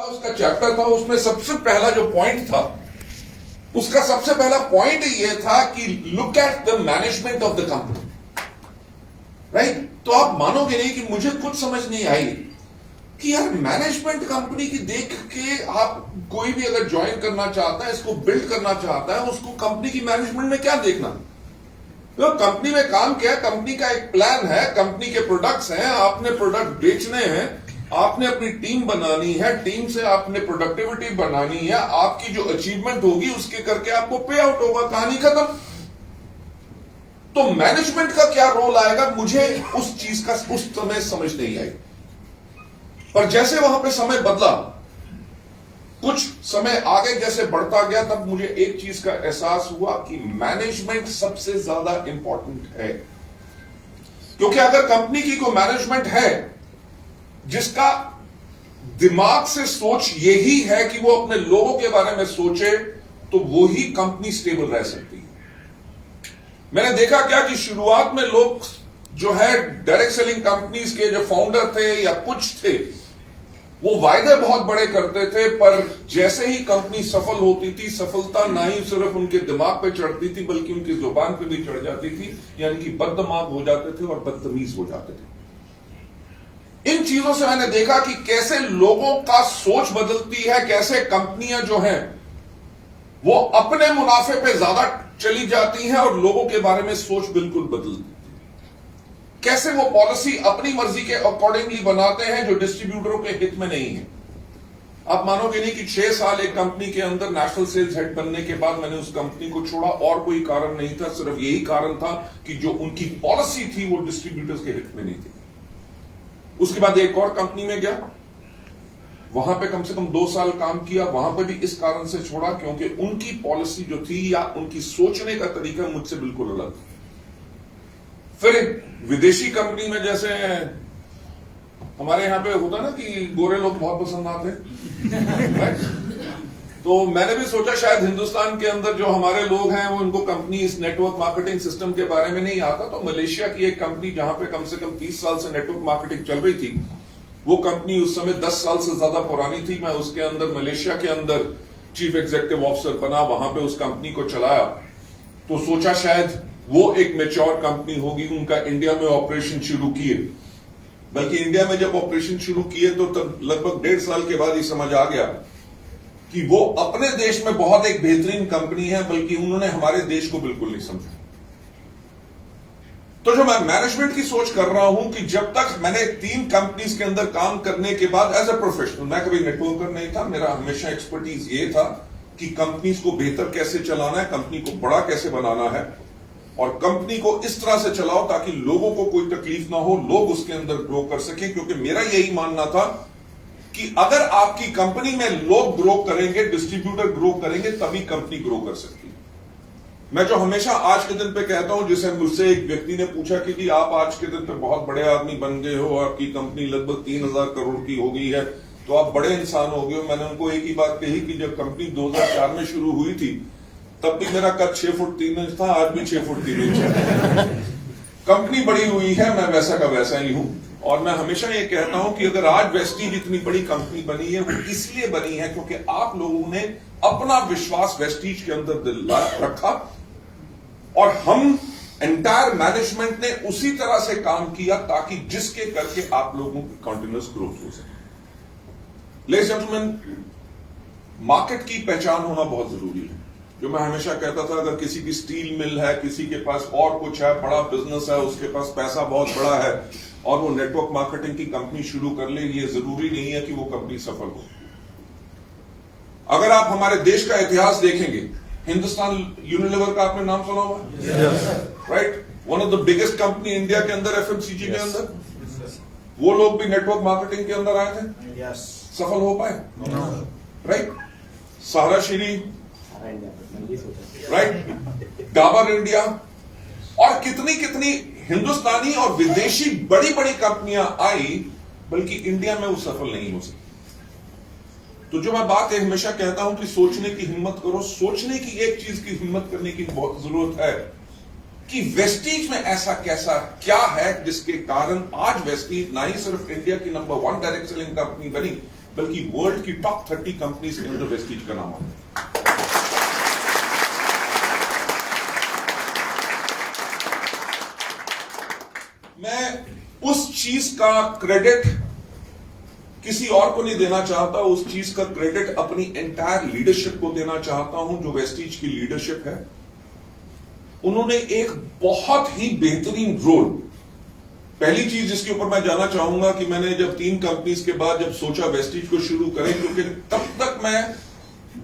उसका चैप्टर था, उसमें सबसे पहला जो पॉइंट था, उसका सबसे पहला पॉइंट ये था कि look at the management of the company, right. तो आप मानोगे नहीं कि मुझे कुछ समझ नहीं आई कि यार मैनेजमेंट कंपनी की देख के आप कोई भी अगर ज्वाइन करना चाहता है, इसको बिल्ड करना चाहता है, उसको कंपनी की मैनेजमेंट में क्या देखना। तो कंपनी में काम किया, कंपनी का एक प्लान है, कंपनी के प्रोडक्ट्स हैं, आपने प्रोडक्ट बेचने हैं, आपने अपनी टीम बनानी है, टीम से आपने प्रोडक्टिविटी बनानी है, आपकी जो अचीवमेंट होगी उसके करके आपको पे आउट होगा, कहानी खत्म। तो मैनेजमेंट का क्या रोल आएगा, मुझे उस चीज का उस समय समझ नहीं आई। पर जैसे वहां पे समय बदला, कुछ समय आगे जैसे बढ़ता गया, तब मुझे एक चीज का एहसास हुआ कि मैनेजमेंट सबसे ज्यादा इंपॉर्टेंट है। क्योंकि अगर कंपनी की कोई मैनेजमेंट है जिसका दिमाग से सोच यही है कि वो अपने लोगों के बारे में सोचे, तो वो ही कंपनी स्टेबल रह सकती है। मैंने देखा क्या कि शुरुआत में लोग जो है डायरेक्ट सेलिंग कंपनीज के जो फाउंडर थे या कुछ थे, वो वायदे बहुत बड़े करते थे, पर जैसे ही कंपनी सफल होती थी, सफलता ना ही सिर्फ उनके दिमाग पे चढ़ती थी बल्कि उनकी जुबान पे भी चढ़ जाती थी, यानी कि बददिमाग हो जाते थे और बदतमीज हो जाते थे। इन चीजों से मैंने देखा कि कैसे लोगों का सोच बदलती है, कैसे कंपनियां जो हैं वो अपने मुनाफे पे ज्यादा चली जाती हैं और लोगों के बारे में सोच बिल्कुल बदलती है। कैसे वो पॉलिसी अपनी मर्जी के अकॉर्डिंगली बनाते हैं जो डिस्ट्रीब्यूटरों के हित में नहीं है। आप मानोगे नहीं कि 6 साल एक कंपनी के अंदर नेशनल सेल्स हेड बनने के बाद मैंने उस कंपनी को छोड़ा, और कोई कारण नहीं था, सिर्फ यही कारण था कि जो उनकी पॉलिसी थी वो डिस्ट्रीब्यूटर्स के हित में नहीं थी। उसके बाद एक और कंपनी में गया, वहां पे कम से कम 2 साल काम किया, वहां पे भी इस कारण से छोड़ा क्योंकि उनकी पॉलिसी जो थी या उनकी सोचने का तरीका मुझसे बिल्कुल अलग था। फिर विदेशी कंपनी में, जैसे हमारे यहां पे होता ना कि गोरे लोग बहुत पसंद आते हैं, तो मैंने भी सोचा शायद हिंदुस्तान के अंदर जो हमारे लोग हैं वो उनको कंपनी इस नेटवर्क मार्केटिंग सिस्टम के बारे में नहीं आता। तो मलेशिया की एक कंपनी जहां पे कम से कम 30 साल से नेटवर्क मार्केटिंग चल रही थी, वो कंपनी उस समय 10 साल से ज्यादा पुरानी थी। मैं उसके अंदर मलेशिया के अंदर चीफ एग्जीक्यूटिव ऑफिसर बना, वहां पे उस कंपनी को चलाया। तो सोचा शायद वो एक मैच्योर कंपनी होगी, उनका इंडिया में ऑपरेशन शुरू किए। बल्कि इंडिया में जब ऑपरेशन शुरू किए तो तब लगभग 1.5 साल के बाद ही समझ आ गया कि वो अपने देश में बहुत एक बेहतरीन कंपनी है, बल्कि उन्होंने हमारे देश को बिल्कुल नहीं समझा। तो जो मैं मैनेजमेंट की सोच कर रहा हूं कि जब तक मैंने 3 कंपनीज के अंदर काम करने के बाद एज ए प्रोफेशनल, मैं कभी नेटवर्कर नहीं था, मेरा हमेशा एक्सपर्टीज ये था कि कंपनीज को बेहतर कैसे चलाना है, कंपनी को बड़ा कैसे बनाना है, और कंपनी को इस तरह से चलाओ ताकि लोगों को कोई तकलीफ ना हो, लोग उसके अंदर ग्रो कर सके। क्योंकि मेरा यही मानना था कि अगर आपकी कंपनी में लोग ग्रो करेंगे, डिस्ट्रीब्यूटर ग्रो करेंगे, तभी कंपनी ग्रो कर सकती है। मैं जो हमेशा आज के दिन पे कहता हूं, जैसे मुझसे एक व्यक्ति ने पूछा कि जी आप आज के दिन पे बहुत बड़े आदमी बन गए हो, आपकी कंपनी लगभग 3000 करोड़ की हो गई है, तो आप बड़े इंसान हो गए हो। मैंने उनको एक ही बात कही कि जब कंपनी 2004 में शुरू हुई थी तब भी मेरा कद 6 फुट 3 इंच था, आज भी 6 फुट 3 इंच है। कंपनी बड़ी हुई है, मैं वैसा का वैसा ही हूं। और मैं हमेशा ये कहता हूं कि अगर आज वेस्टीज इतनी बड़ी कंपनी बनी है, वो इसलिए बनी है क्योंकि आप लोगों ने अपना विश्वास वेस्टीज के अंदर रखा, और हम एंटायर मैनेजमेंट ने उसी तरह से काम किया ताकि जिसके करके आप लोगों की कंटिन्यूअस ग्रोथ हो सके। लेडीज एंड जेंटलमैन, मार्केट की पहचान होना बहुत जरूरी है। जो मैं हमेशा कहता था, अगर किसी की स्टील मिल है, किसी के पास और कुछ है, बड़ा बिजनेस है, उसके पास पैसा बहुत बड़ा है और वो नेटवर्क मार्केटिंग की कंपनी शुरू कर ले, ये जरूरी नहीं है कि वो कंपनी सफल हो। अगर आप हमारे देश का इतिहास देखेंगे, हिंदुस्तान यूनिलीवर का आपने नाम सुना होगा, right? One of the biggest company India के अंदर, एफएमसीजी के अंदर, वो लोग भी नेटवर्क मार्केटिंग के अंदर आए थे, सफल हो पाए, राइट? सहारा श्री, राइट, डाबर इंडिया, और कितनी कितनी हिंदुस्तानी और विदेशी बड़ी बड़ी कंपनियां आई, बल्कि इंडिया में वो सफल नहीं हो सकी। तो जो मैं बात हमेशा कहता हूं कि सोचने की हिम्मत करो। सोचने की एक चीज की हिम्मत करने की बहुत जरूरत है कि वेस्टीज में ऐसा कैसा क्या है जिसके कारण आज वेस्टीज ना ही सिर्फ इंडिया की नंबर 1 डायरेक्ट सेलिंग कंपनी बनी, बल्कि वर्ल्ड की टॉप 30 कंपनीज के अंदर वेस्टीज का नाम आता है। मैं उस चीज का क्रेडिट किसी और को नहीं देना चाहता, उस चीज का क्रेडिट अपनी एंटायर लीडरशिप को देना चाहता हूं। जो वेस्टीज की लीडरशिप है, उन्होंने एक बहुत ही बेहतरीन रोल। पहली चीज जिसके ऊपर मैं जाना चाहूंगा कि मैंने जब 3 कंपनीज के बाद जब सोचा वेस्टीज को शुरू करें, क्योंकि तब तक मैं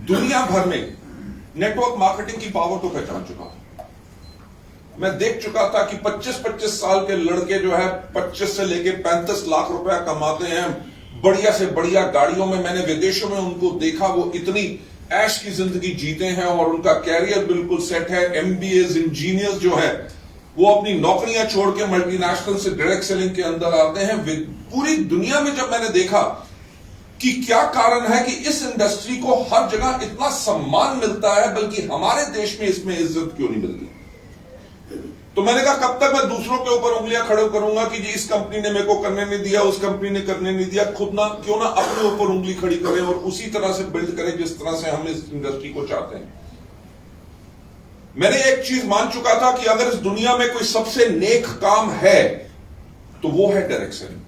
दुनिया भर में नेटवर्क मार्केटिंग की पावर को पहचान चुका था। मैं देख चुका था कि 25-25 साल के लड़के जो है 25 से लेके 35 लाख रुपया कमाते हैं, बढ़िया से बढ़िया गाड़ियों में। मैंने विदेशों में उनको देखा, वो इतनी ऐश की जिंदगी जीते हैं और उनका कैरियर बिल्कुल सेट है। एमबीएज इंजीनियर्स जो है वो अपनी नौकरियां छोड़ के मल्टीनेशनल से डायरेक्ट सेलिंग के अंदर आते हैं। पूरी दुनिया में जब मैंने देखा कि क्या कारण है कि इस इंडस्ट्री को हर जगह इतना सम्मान मिलता है, बल्कि हमारे देश में इसमें इज्जत क्यों नहीं मिलती, तो मैंने कहा कब तक मैं दूसरों के ऊपर उंगलियां खड़े करूंगा कि जी इस कंपनी ने मेरे को करने नहीं दिया, उस कंपनी ने करने नहीं दिया। खुद ना क्यों ना अपने ऊपर उंगली खड़ी करें और उसी तरह से बिल्ड करें जिस तरह से हम इस इंडस्ट्री को चाहते हैं। मैंने एक चीज मान चुका था कि अगर इस दुनिया में कोई सबसे नेक काम है तो वो है डायरेक्ट सेलिंग।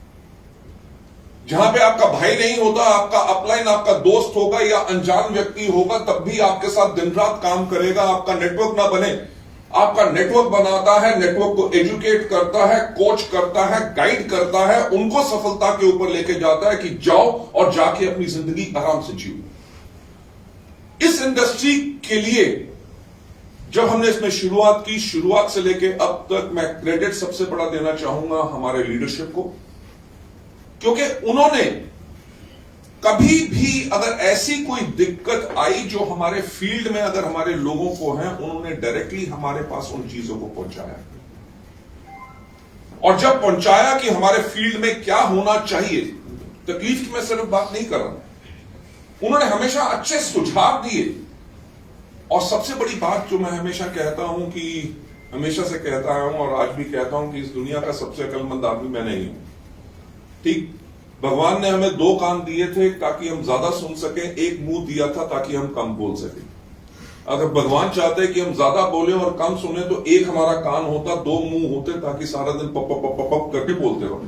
जहां पे आपका भाई नहीं होता, आपका अपलाइन आपका दोस्त होगा या अनजान व्यक्ति होगा, तब भी आपके साथ दिन रात काम करेगा। आपका नेटवर्क ना बने, आपका नेटवर्क बनाता है, नेटवर्क को एजुकेट करता है, कोच करता है, गाइड करता है, उनको सफलता के ऊपर लेके जाता है कि जाओ और जाके अपनी जिंदगी आराम से जियो। इस इंडस्ट्री के लिए जब हमने इसमें शुरुआत की, शुरुआत से लेके अब तक मैं क्रेडिट सबसे बड़ा देना चाहूंगा हमारे लीडरशिप को, क्योंकि उन्होंने कभी भी अगर ऐसी कोई दिक्कत आई जो हमारे फील्ड में अगर हमारे लोगों को है, उन्होंने डायरेक्टली हमारे पास उन चीजों को पहुंचाया। और जब पहुंचाया कि हमारे फील्ड में क्या होना चाहिए, तकलीफ की मैं सिर्फ बात नहीं कर रहा, उन्होंने हमेशा अच्छे सुझाव दिए। और सबसे बड़ी बात जो मैं हमेशा कहता हूं कि हमेशा से कहता हूं और आज भी कहता हूं कि इस दुनिया का सबसे अक्लमंद आदमी मैं नहीं हूं। ठीक, भगवान ने हमें 2 कान दिए थे ताकि हम ज्यादा सुन सकें, एक मुंह दिया था ताकि हम कम बोल सकें। अगर भगवान चाहते कि हम ज्यादा बोले और कम सुने तो एक हमारा कान होता, 2 मुंह होते ताकि सारा दिन पप पप पप पप करके बोलते रहो।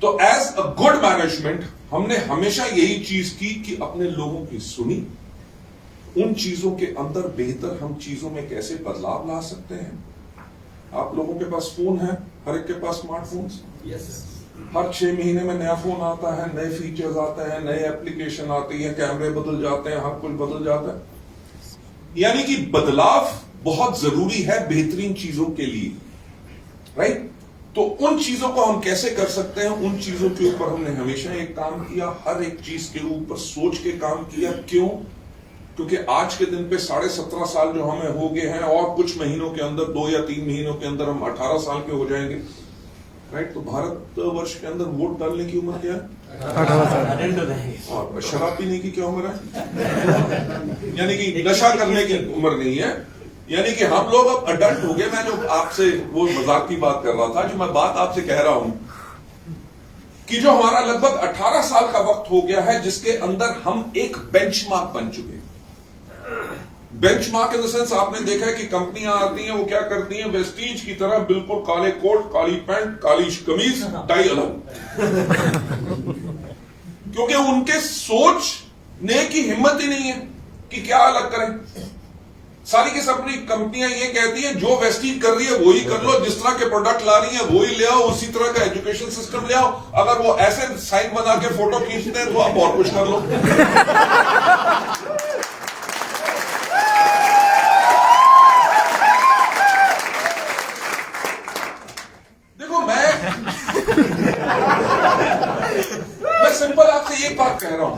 तो एज अ गुड मैनेजमेंट हमने हमेशा यही चीज की कि अपने लोगों की सुनी, उन चीजों के अंदर बेहतर हम चीजों में कैसे बदलाव ला सकते हैं। आप लोगों के पास फोन है, हर एक के पास स्मार्टफोन्स। हर 6 महीने में नया फोन आता है, नए फीचर्स आते हैं, नए एप्लीकेशन आती है, कैमरे बदल जाते हैं, हर कुछ बदल जाता है। यानी कि बदलाव बहुत जरूरी है बेहतरीन चीजों के लिए, राइट। तो उन चीजों को हम कैसे कर सकते हैं, उन चीजों के ऊपर हमने हमेशा एक काम किया, हर एक चीज के ऊपर सोच के काम किया। क्यों? क्योंकि आज के दिन पे 17.5 साल जो हमें हो गए हैं और कुछ महीनों के अंदर, 2 या 3 महीनों के अंदर हम 18 साल के हो जाएंगे, राइट। तो भारतवर्ष के अंदर वोट डालने की उम्र क्या है? 18 साल। और शराब पीने की क्या उम्र है? यानी कि नशा करने की उम्र नहीं है। यानी कि हम लोग अब अडल्ट हो गए। मैं जो आपसे वो मजाक की बात कर रहा था, जो मैं बात आपसे कह रहा हूं कि जो हमारा लगभग 18 साल का वक्त हो गया है, जिसके अंदर हम एक बेंचमार्क बन चुके हैं। बेंचमार्क इन द सेंस, आपने देखा है कि कंपनियां आती हैं, वो क्या करती हैं, वेस्टीज की तरह बिल्कुल काले कोट, काली पैंट, काली कमीज, टाई अलग, क्योंकि उनके सोचने की हिम्मत ही नहीं है कि क्या अलग करें। सारी की सारी कंपनियां ये कहती हैं जो वेस्टीज कर रही है वही कर लो, जिस तरह के प्रोडक्ट ला रही है वही ले आओ, उसी तरह का एजुकेशन सिस्टम ले आओ। अगर वो ऐसे साइन बना के फोटो खींचते हैं तो आप और कुछ कर लो। देखो मैं सिंपल आपसे एक बात कह रहा हूं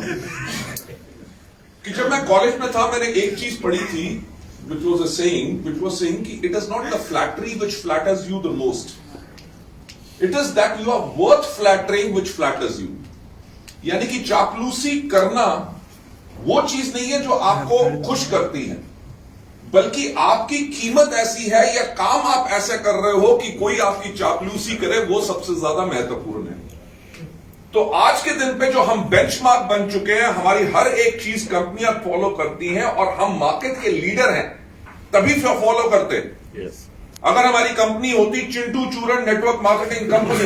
कि जब मैं कॉलेज में था, मैंने एक चीज पढ़ी थी, which was saying कि it is not the flattery which flatters you the most, it is that you are worth flattering which flatters you। यानी कि चापलूसी करना वो चीज नहीं है जो आपको खुश करती है, बल्कि आपकी कीमत ऐसी है या काम आप ऐसे कर रहे हो कि कोई आपकी चापलूसी करे, वो सबसे ज्यादा महत्वपूर्ण है। तो आज के दिन पे जो हम बेंचमार्क बन चुके हैं, हमारी हर एक चीज कंपनियां फॉलो करती हैं और हम मार्केट के लीडर हैं तभी फॉलो करते। अगर हमारी कंपनी होती चिंटू चूरन नेटवर्क मार्केटिंग कंपनी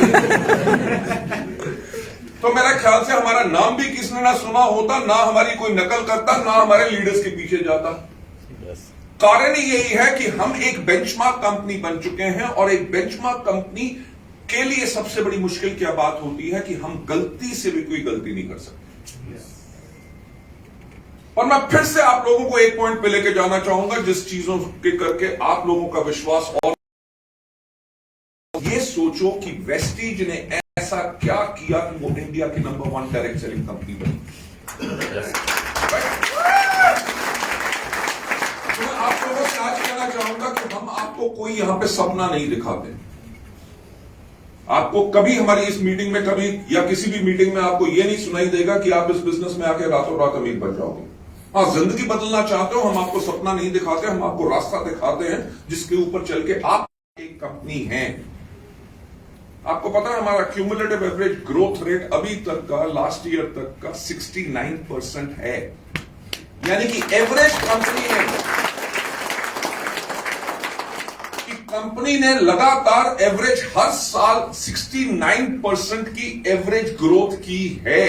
तो मेरा ख्याल से हमारा नाम भी किसने ना सुना होता, ना हमारी कोई नकल करता, ना हमारे लीडर्स के पीछे जाता। कारण यही है कि हम एक बेंचमार्क कंपनी बन चुके हैं और एक बेंचमार्क कंपनी के लिए सबसे बड़ी मुश्किल क्या बात होती है कि हम गलती से भी कोई गलती नहीं कर सकते। और मैं फिर से आप लोगों को एक पॉइंट पे लेके जाना चाहूंगा जिस चीजों के करके आप लोगों का विश्वास, और ये सोचो कि वेस्टीज ने ऐसा क्या किया कि वो इंडिया की नंबर 1 डायरेक्ट सेलिंग कंपनी बनी। मैं आप लोगों से आज कहना चाहूंगा कि हम आपको कोई यहां पे सपना नहीं दिखाते। आपको कभी हमारी इस मीटिंग में कभी या किसी भी मीटिंग में आपको यह नहीं सुनाई देगा कि आप इस बिजनेस में आके रातों रात अमीर बन जाओगे। हाँ, जिंदगी बदलना चाहते हो, हम आपको सपना नहीं दिखाते, हम आपको रास्ता दिखाते हैं जिसके ऊपर चल के आप एक कंपनी है। आपको पता है हमारा क्यूमुलेटिव एवरेज ग्रोथ रेट अभी तक का, लास्ट ईयर तक का 69% है, यानी कि एवरेज कंपनी ने लगातार एवरेज हर साल 69% की एवरेज ग्रोथ की है।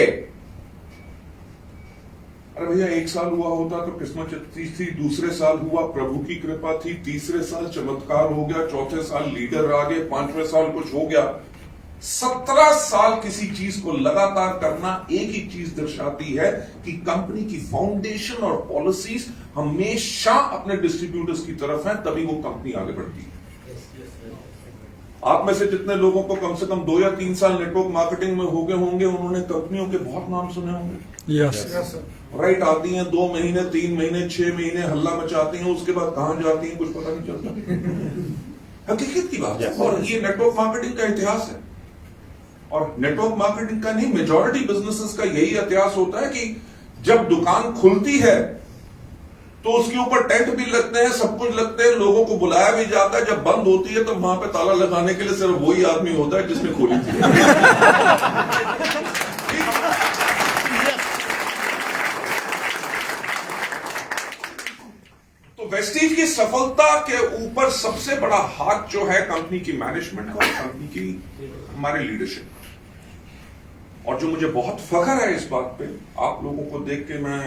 अरे भैया, एक साल हुआ होता तो किस्मत थी, दूसरे साल हुआ प्रभु की कृपा थी, तीसरे साल चमत्कार हो गया, चौथे साल लीडर आ गए, 5वें साल कुछ हो गया। 17 साल किसी चीज को लगातार करना एक ही चीज दर्शाती है कि कंपनी की फाउंडेशन और पॉलिसीज हमेशा अपने डिस्ट्रीब्यूटर्स की तरफ है, तभी वो कंपनी आगे बढ़ती है। आप में से जितने लोगों को कम से कम 2 या 3 साल नेटवर्क मार्केटिंग में हो गए होंगे, उन्होंने कंपनियों के बहुत नाम सुने होंगे। यस राइट, आती हैं 2 महीने, 3 महीने, 6 महीने हल्ला मचाती हैं, उसके बाद कहां जाती हैं कुछ पता नहीं चलता। हकीकत की बात है, और ये नेटवर्क मार्केटिंग का इतिहास है। और नेटवर्क मार्केटिंग का नहीं, मेजॉरिटी बिजनेसेस का यही इतिहास होता है कि जब दुकान खुलती है तो उसके ऊपर टेंट भी लगते हैं, सब कुछ लगते हैं, लोगों को बुलाया भी जाता है। जब बंद होती है तो वहां पे ताला लगाने के लिए सिर्फ वही आदमी होता है जिसने खोली थी। तो वेस्टीज की सफलता के ऊपर सबसे बड़ा हाथ जो है कंपनी की मैनेजमेंट का और कंपनी की हमारे लीडरशिप। और जो मुझे बहुत फख्र है इस बात पे, आप लोगों को देख के मैं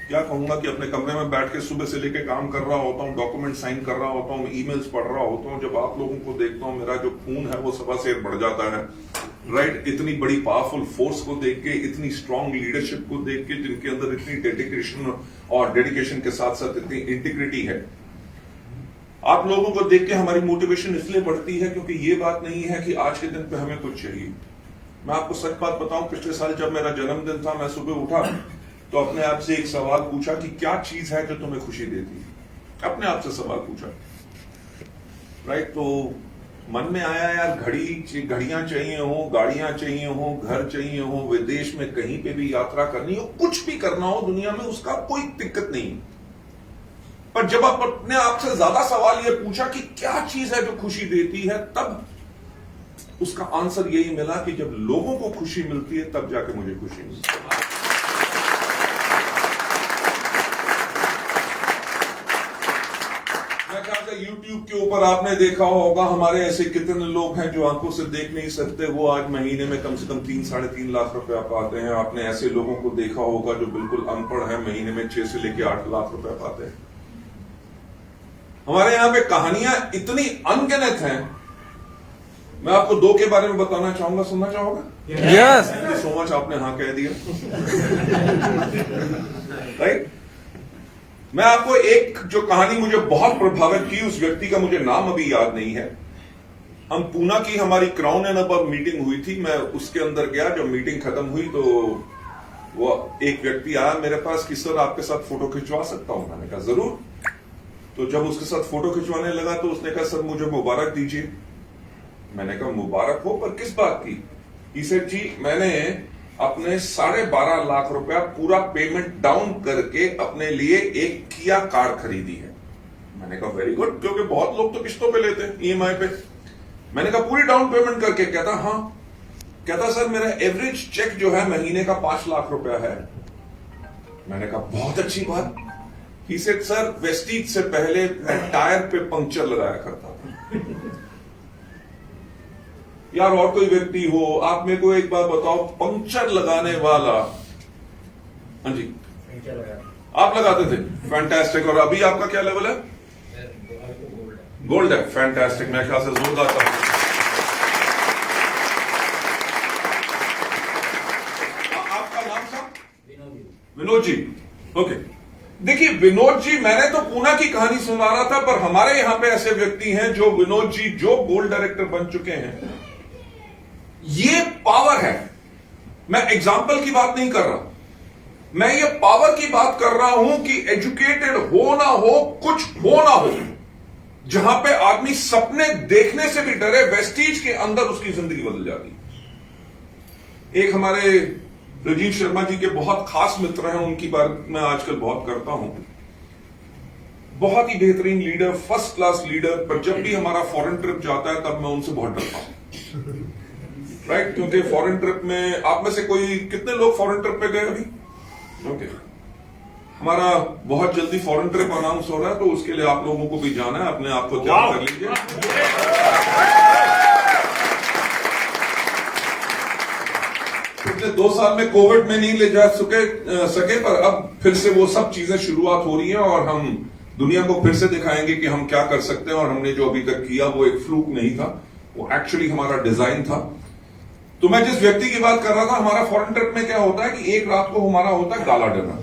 क्या कहूंगा कि अपने कमरे में बैठ के सुबह से लेके काम कर रहा होता हूं, डॉक्यूमेंट साइन कर रहा होता हूं, ईमेल्स पढ़ रहा होता हूं। जब आप लोगों को देखता हूं, मेरा जो खून है वो सवा शेर बढ़ जाता है। राइट, इतनी बड़ी पावरफुल फोर्स को देख के, इतनी स्ट्रांग लीडरशिप को देख के, जिनके अंदर इतनी डेडिकेशन के साथ साथ इतनी इंटीग्रिटी है। आप लोगों को देख के हमारी मोटिवेशन इसलिए बढ़ती है क्योंकि ये बात नहीं है कि आज के दिन पे हमें कुछ चाहिए। मैं आपको सच बात बताऊं, पिछले साल जब मेरा जन्मदिन था, मैं सुबह उठा तो अपने आप से एक सवाल पूछा कि क्या चीज है जो तुम्हें खुशी देती है। अपने आप से सवाल पूछा। राइट, तो मन में आया यार, घड़ियां चाहिए हो, गाड़ियां चाहिए हो, घर चाहिए हो, विदेश में कहीं पे भी यात्रा करनी हो, कुछ भी करना हो दुनिया में, उसका कोई दिक्कत नहीं। पर जब आप अपने आप से ज्यादा सवाल ये पूछा कि क्या चीज है जो खुशी देती है, तब उसका आंसर यही मिला कि जब लोगों को खुशी मिलती है तब जाके मुझे खुशी मिलती है। YouTube के ऊपर आपने देखा होगा हमारे ऐसे कितने लोग हैं जो आंखों से देख नहीं सकते, वो आज महीने में कम से कम 3-3.5 लाख रुपया पाते हैं। आपने ऐसे लोगों को देखा होगा जो बिल्कुल अनपढ़ है, महीने में 6 से लेकर 8 लाख रुपया पाते हैं। हमारे यहाँ पे कहानियां इतनी अनगिनत हैं। मैं आपको 2 के बारे में बताना चाहूंगा, सुनना चाहोगे? यस। सो मच, आपने हाँ कह दिया। राइट, मैं आपको एक जो कहानी मुझे बहुत प्रभावित की, उस व्यक्ति का मुझे नाम अभी याद नहीं है। हम पूना की हमारी क्राउन एंड अबव मीटिंग हुई थी, मैं उसके अंदर गया। जब मीटिंग खत्म हुई तो वो एक व्यक्ति आया मेरे पास कि सर आपके साथ फोटो खिंचवा सकता हूं? मैंने कहा जरूर। तो जब उसके साथ फोटो खिंचवाने लगा तो उसने कहा सर मुझे मुबारक दीजिए। मैंने कहा मुबारक हो, पर किस बात की? ही सेड जी मैंने अपने 12.5 लाख रुपया पूरा पेमेंट डाउन करके अपने लिए एक किया कार खरीदी है। मैंने कहा वेरी गुड, क्योंकि बहुत लोग तो किस्तों पे लेते हैं, EMI पे। मैंने कहा पूरी डाउन पेमेंट करके? कहता हाँ। कहता सर मेरा एवरेज चेक जो है महीने का 5 लाख रुपया है। मैंने कहा बहुत अच्छी बात। ही सेड सर वेस्टीज से पहले मैं टायर पे पंक्चर लगाया करता था। यार और कोई व्यक्ति हो, आप मेरे को एक बात बताओ, पंक्चर लगाने वाला, हाँ जी आप लगाते थे, फैंटास्टिक। और अभी आपका क्या लेवल है? गोल्ड है, फैंटास्टिक। मैं ख्याल से जोरदार था। आपका नाम था? विनोद जी। ओके, देखिए विनोद जी, मैंने तो पूना की कहानी सुना रहा था, पर हमारे यहां पे ऐसे व्यक्ति हैं जो विनोद जी जो गोल्ड डायरेक्टर बन चुके हैं। ये पावर है। मैं एग्जाम्पल की बात नहीं कर रहा, मैं ये पावर की बात कर रहा हूं कि एजुकेटेड हो ना हो, कुछ हो ना हो, जहां पे आदमी सपने देखने से भी डरे, वेस्टीज के अंदर उसकी जिंदगी बदल जाती। एक हमारे राजीव शर्मा जी के बहुत खास मित्र हैं, उनकी बात मैं आजकल बहुत करता हूं। बहुत ही बेहतरीन लीडर, फर्स्ट क्लास लीडर, पर जब भी हमारा फॉरेन ट्रिप जाता है तब मैं उनसे बहुत डरता हूं, राइट? क्योंकि फॉरेन ट्रिप में आप में से कोई कितने लोग फॉरेन ट्रिप पे गए अभी? ओके, हमारा बहुत जल्दी फॉरेन ट्रिप अनाउंस हो रहा है, तो उसके लिए आप लोगों को भी जाना है, अपने आप को तैयार कर लीजिए। पिछले 2 साल में कोविड में नहीं ले जा सके, पर अब फिर से वो सब चीजें शुरुआत हो रही हैं और हम दुनिया को फिर से दिखाएंगे कि हम क्या कर सकते हैं। और हमने जो अभी तक किया वो एक फ्लूक नहीं था, वो एक्चुअली हमारा डिजाइन था। तो मैं जिस व्यक्ति की बात कर रहा था, हमारा फॉरेन ट्रिप में क्या होता है कि एक रात को हमारा होता है गाला डिनर।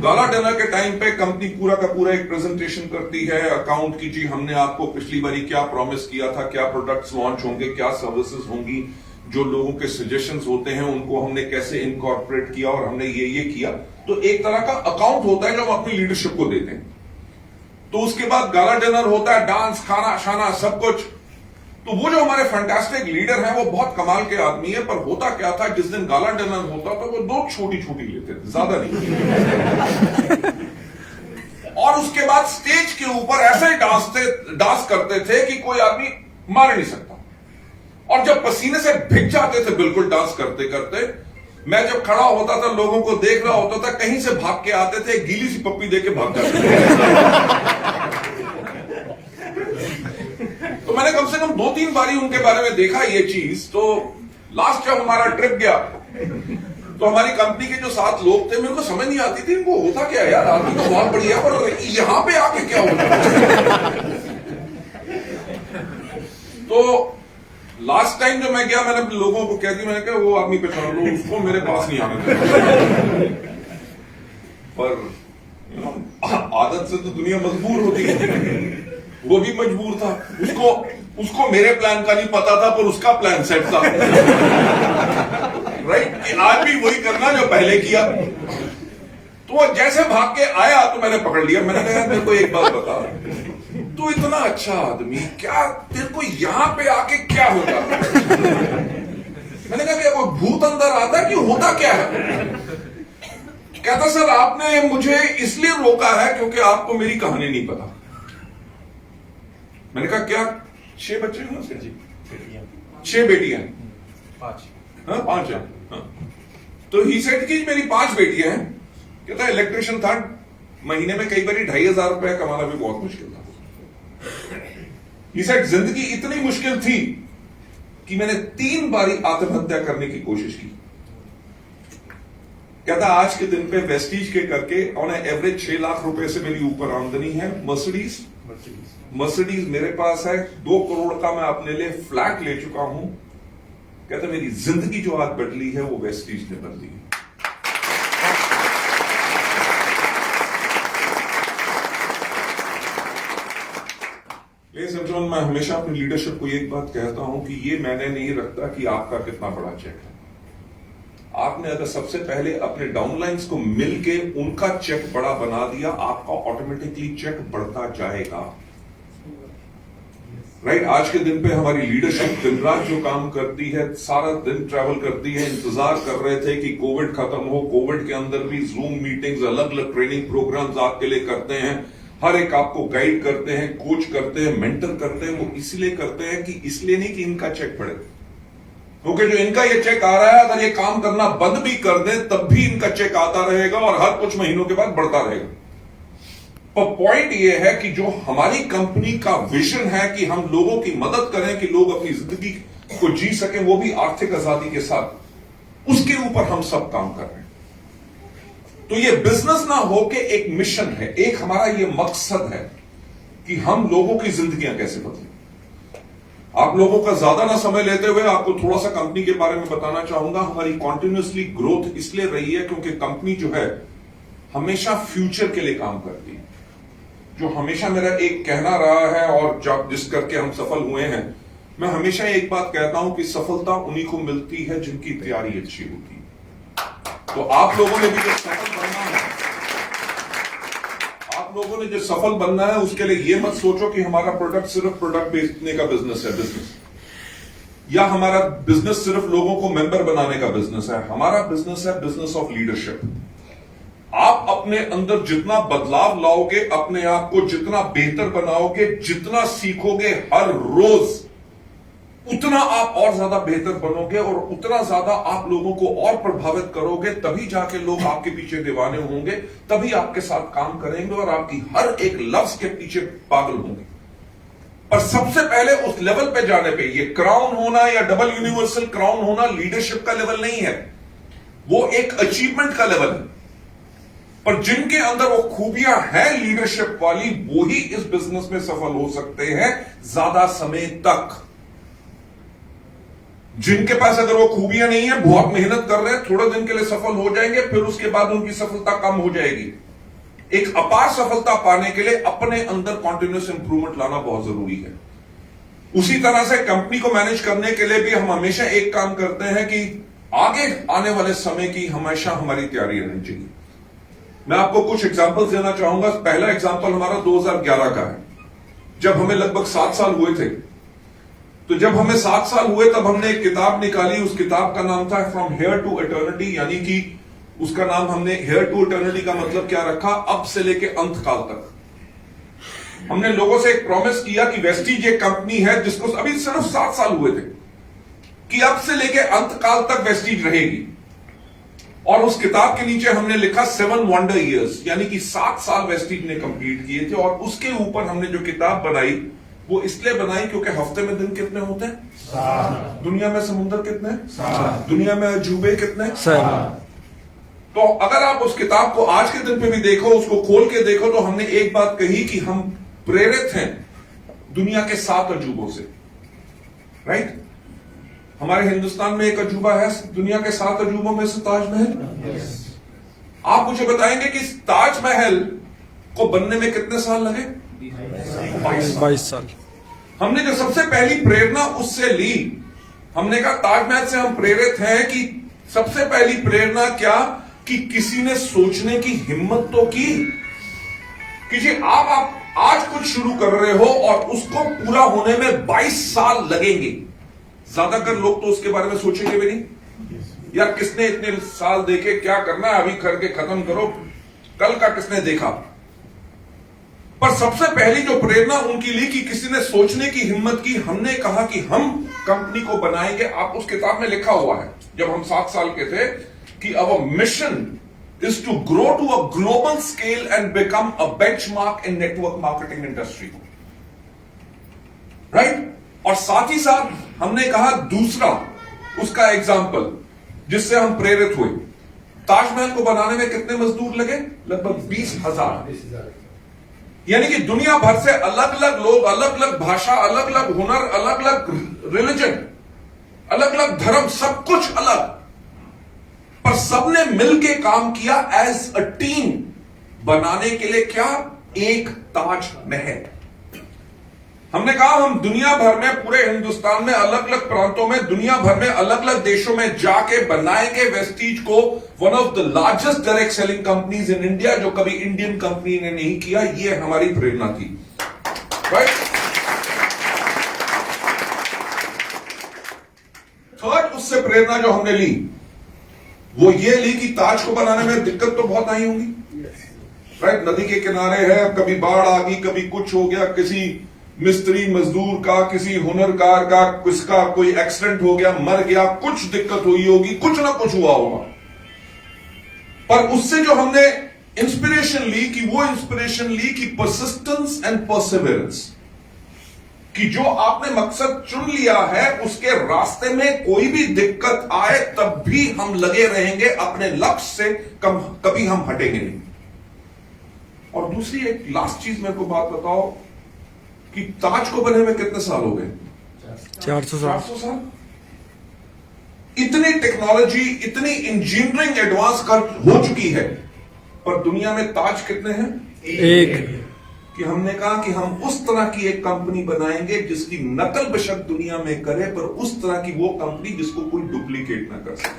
गाला डिनर के टाइम पे कंपनी पूरा का पूरा एक प्रेजेंटेशन करती है अकाउंट की, जी हमने आपको पिछली बारी क्या प्रॉमिस किया था, क्या प्रोडक्ट्स लॉन्च होंगे, क्या सर्विसेज होंगी, जो लोगों के सजेशंस होते हैं उनको हमने कैसे इनकॉर्पोरेट किया और हमने ये किया। तो एक तरह का अकाउंट होता है जो हम अपनी लीडरशिप को देते हैं। तो उसके बाद गाला डिनर होता है, डांस, खाना शाना सब कुछ। तो वो जो हमारे फैंटास्टिक लीडर हैं वो बहुत कमाल के आदमी है, पर होता क्या था, जिस दिन गाला डिनर होता था वो 2 छोटी छोटी लेते थे, ज्यादा नहीं। और उसके बाद स्टेज के ऊपर ऐसे डांस करते थे कि कोई आदमी मार नहीं सकता। और जब पसीने से भिग जाते थे बिल्कुल डांस करते करते, मैं जब खड़ा होता था लोगों को देख रहा होता था, कहीं से भाग के आते थे, गीली सी पप्पी दे के भाग जाते थे। तो मैंने कम से कम 2-3 बारी उनके बारे में देखा ये चीज। तो लास्ट जब हमारा ट्रिप गया तो हमारी कंपनी के जो 7 लोग थे, मेरे को समझ नहीं आती थी इनको होता क्या यार, आदमी तो बहुत बढ़िया, पर यहां पे आके क्या होता। तो लास्ट टाइम जब मैं गया, मैंने लोगों को कह दी, मैंने कहा वो आदमी पहचान लो, उसको मेरे पास नहीं आना चाहिए। पर आदत से तो दुनिया मजबूर होती है, वो भी मजबूर था। उसको मेरे प्लान का नहीं पता था, पर उसका प्लान सेट था, राइट? कि आज भी वही करना जो पहले किया। तो वो जैसे भाग के आया तो मैंने पकड़ लिया। मैंने कहा मेरे को एक बात बता, तू इतना अच्छा आदमी, क्या तेरे को यहां पे आके क्या होता? मैंने कहा क्या कोई भूत अंदर आता है कि होता क्या है? कहता सर आपने मुझे इसलिए रोका है क्योंकि आपको मेरी कहानी नहीं पता। मैंने कहा क्या? 6 बच्चे हैं सर जी? 6 बेटियां? 5। हाँ 5 है। हाँ। तो ही सेड कि मेरी 5 बेटियां हैं। कहता इलेक्ट्रिशियन था, महीने में कई बार 2,500 रुपया कमाना भी बहुत मुश्किल था। ही सेड जिंदगी इतनी मुश्किल थी कि मैंने 3 बारी आत्महत्या करने की कोशिश की। कहता आज के दिन पे वेस्टीज के करके ऑन एवरेज 6 लाख रुपए से मेरी ऊपर आमदनी है। मर्सिडीज मेरे पास है, 2 करोड़ का मैं अपने लिए फ्लैट ले चुका हूं। कहता मेरी जिंदगी जो आज बदली है वो वेस्टीज ने बदली है। समझो, मैं हमेशा अपनी लीडरशिप को एक बात कहता हूं कि ये मैंने नहीं रखता कि आपका कितना बड़ा चेक है। आपने अगर सबसे पहले अपने डाउनलाइंस को मिलके उनका चेक बड़ा बना दिया, आपका ऑटोमेटिकली चेक बढ़ता जाएगा, राइट? आज के दिन पे हमारी लीडरशिप दिन रात जो काम करती है, सारा दिन ट्रैवल करती है। इंतजार कर रहे थे कि कोविड खत्म हो। कोविड के अंदर भी जूम मीटिंग्स, अलग अलग ट्रेनिंग प्रोग्राम्स आपके लिए करते हैं। हर एक आपको गाइड करते हैं, कोच करते हैं, मेंटर करते हैं। वो इसलिए करते हैं कि इसलिए नहीं कि इनका चेक बढ़े, क्योंकि जो इनका ये चेक आ रहा है, अगर ये काम करना बंद भी कर दें तब भी इनका चेक आता रहेगा और हर कुछ महीनों के बाद बढ़ता रहेगा। पर पॉइंट ये है कि जो हमारी कंपनी का विजन है कि हम लोगों की मदद करें कि लोग अपनी जिंदगी को जी सकें, वो भी आर्थिक आजादी के साथ, उसके ऊपर हम सब काम कर रहे हैं। तो ये बिजनेस ना हो के एक मिशन है, एक हमारा ये मकसद है कि हम लोगों की जिंदगियां कैसे बदलें। आप लोगों का ज्यादा ना समय लेते हुए आपको थोड़ा सा कंपनी के बारे में बताना चाहूंगा। हमारी कॉन्टिन्यूसली ग्रोथ इसलिए रही है क्योंकि कंपनी जो है हमेशा फ्यूचर के लिए काम करती है। जो हमेशा मेरा एक कहना रहा है और जब जिस करके हम सफल हुए हैं, मैं हमेशा एक बात कहता हूं कि सफलता उन्हीं को मिलती है जिनकी तैयारी अच्छी होती है। तो आप लोगों ने भी जो सफल बनना है, आप लोगों ने जो सफल बनना है, उसके लिए ये मत सोचो कि हमारा प्रोडक्ट सिर्फ प्रोडक्ट बेचने का बिजनेस है, या हमारा बिजनेस सिर्फ लोगों को मेंबर बनाने का बिजनेस है। हमारा बिजनेस है बिजनेस ऑफ लीडरशिप। आप अपने अंदर जितना बदलाव लाओगे, अपने आप को जितना बेहतर बनाओगे, जितना सीखोगे हर रोज, उतना आप और ज्यादा बेहतर बनोगे और उतना ज्यादा आप लोगों को और प्रभावित करोगे। तभी जाके लोग आपके पीछे दीवाने होंगे, तभी आपके साथ काम करेंगे और आपकी हर एक लफ्ज के पीछे पागल होंगे। पर सबसे पहले उस लेवल पे जाने पे, ये क्राउन होना या डबल यूनिवर्सल क्राउन होना लीडरशिप का लेवल नहीं है, वो एक अचीवमेंट का लेवल है। पर जिनके अंदर वो खूबियां हैं लीडरशिप वाली, वो ही इस बिजनेस में सफल हो सकते हैं ज्यादा समय तक। जिनके पास अगर वो खूबियां नहीं है, बहुत मेहनत कर रहे हैं, थोड़े दिन के लिए सफल हो जाएंगे, फिर उसके बाद उनकी सफलता कम हो जाएगी। एक अपार सफलता पाने के लिए अपने अंदर कॉन्टिन्यूस इंप्रूवमेंट लाना बहुत जरूरी है। उसी तरह से कंपनी को मैनेज करने के लिए भी हम हमेशा एक काम करते हैं कि आगे आने वाले समय की हमेशा हमारी तैयारी रहनी चाहिए। मैं आपको कुछ एग्जांपल्स देना चाहूंगा। पहला एग्जांपल हमारा 2011 का है, जब हमें लगभग 7 साल हुए थे। तो जब हमें 7 साल हुए तब हमने एक किताब निकाली। उस किताब का नाम था फ्रॉम हेयर टू एटर्निटी, यानी कि उसका नाम हमने हेयर टू एटर्निटी का मतलब क्या रखा, अब से लेके अंत काल तक। हमने लोगों से एक प्रॉमिस किया कि वेस्टीज एक कंपनी है जिसको अभी सिर्फ 7 साल हुए थे, कि अब से लेके अंत काल तक वेस्टीज रहेगी। और उस किताब के नीचे हमने लिखा 7 वंडर ईयर्स, यानी कि 7 साल वेस्टीज ने कंप्लीट किए थे। और उसके ऊपर हमने जो किताब बनाई वो इसलिए बनाई क्योंकि हफ्ते में दिन कितने होते हैं? 7। दुनिया में समुद्र कितने? 7। दुनिया में अजूबे कितने? 7। तो अगर आप उस किताब को आज के दिन पे भी देखो, उसको खोल के देखो, तो हमने एक बात कही कि हम प्रेरित हैं दुनिया के 7 अजूबों से। राइट? हमारे हिंदुस्तान में एक अजूबा है दुनिया के 7 अजूबों में से, ताजमहल। आप मुझे बताएंगे कि ताजमहल को बनने में कितने साल लगे? 22 साल। हमने जो सबसे पहली प्रेरणा उससे ली, हमने कहा ताजमहल से हम प्रेरित हैं कि सबसे पहली प्रेरणा क्या, कि किसी ने सोचने की हिम्मत तो की कि जी आप आज कुछ शुरू कर रहे हो और उसको पूरा होने में 22 साल लगेंगे। ज्यादातर लोग तो उसके बारे में सोचेंगे भी नहीं, यार किसने इतने साल देखे, क्या करना है, अभी करके खत्म करो, कल का किसने देखा। पर सबसे पहली जो प्रेरणा उनकी ली कि किसी ने सोचने की हिम्मत की। हमने कहा कि हम कंपनी को बनाएंगे। आप उस किताब में लिखा हुआ है जब हम 7 साल के थे कि our mission is to grow to a global scale and become a benchmark in network marketing industry. Right? और साथ ही साथ हमने कहा दूसरा उसका एग्जाम्पल जिससे हम प्रेरित हुए, ताजमहल को बनाने में कितने मजदूर लगे? लगभग 20,000। यानी कि दुनिया भर से अलग अलग लोग, अलग अलग भाषा, अलग अलग हुनर, अलग अलग रिलीजन, अलग अलग धर्म, सब कुछ अलग, पर सबने मिलके काम किया एज अ टीम बनाने के लिए क्या? एक ताजमहल। हमने कहा हम दुनिया भर में, पूरे हिंदुस्तान में, अलग अलग प्रांतों में, दुनिया भर में, अलग अलग देशों में जाके बनाएंगे वेस्टीज को one of the largest direct selling companies in India, जो कभी इंडियन कंपनी ने नहीं किया। ये हमारी प्रेरणा थी। राइट? थर्ड उससे प्रेरणा जो हमने ली वो ये ली कि ताज को बनाने में दिक्कत तो बहुत आई होंगी। राइट? नदी के किनारे है, कभी बाढ़ आ गई, कभी कुछ हो गया, किसी मिस्त्री मजदूर का, किसी हुनरकार का, किसका कोई एक्सीडेंट हो गया, मर गया, कुछ दिक्कत हुई होगी, कुछ ना कुछ हुआ होगा, पर उससे जो हमने इंस्पिरेशन ली कि वो इंस्पिरेशन ली कि परसिस्टेंस एंड परसिवरेंस, कि जो आपने मकसद चुन लिया है उसके रास्ते में कोई भी दिक्कत आए तब भी हम लगे रहेंगे, अपने लक्ष्य से कभी हम हटेंगे नहीं। और दूसरी एक लास्ट चीज मेरे को बात बताओ कि ताज को बने हुए कितने साल हो गए? 400 साल। इतनी टेक्नोलॉजी, इतनी इंजीनियरिंग एडवांस हो चुकी है, पर दुनिया में ताज कितने हैं? एक। कि हमने कहा कि हम उस तरह की एक कंपनी बनाएंगे जिसकी नकल बेशक दुनिया में करे, पर उस तरह की वो कंपनी जिसको कोई डुप्लीकेट ना कर सके।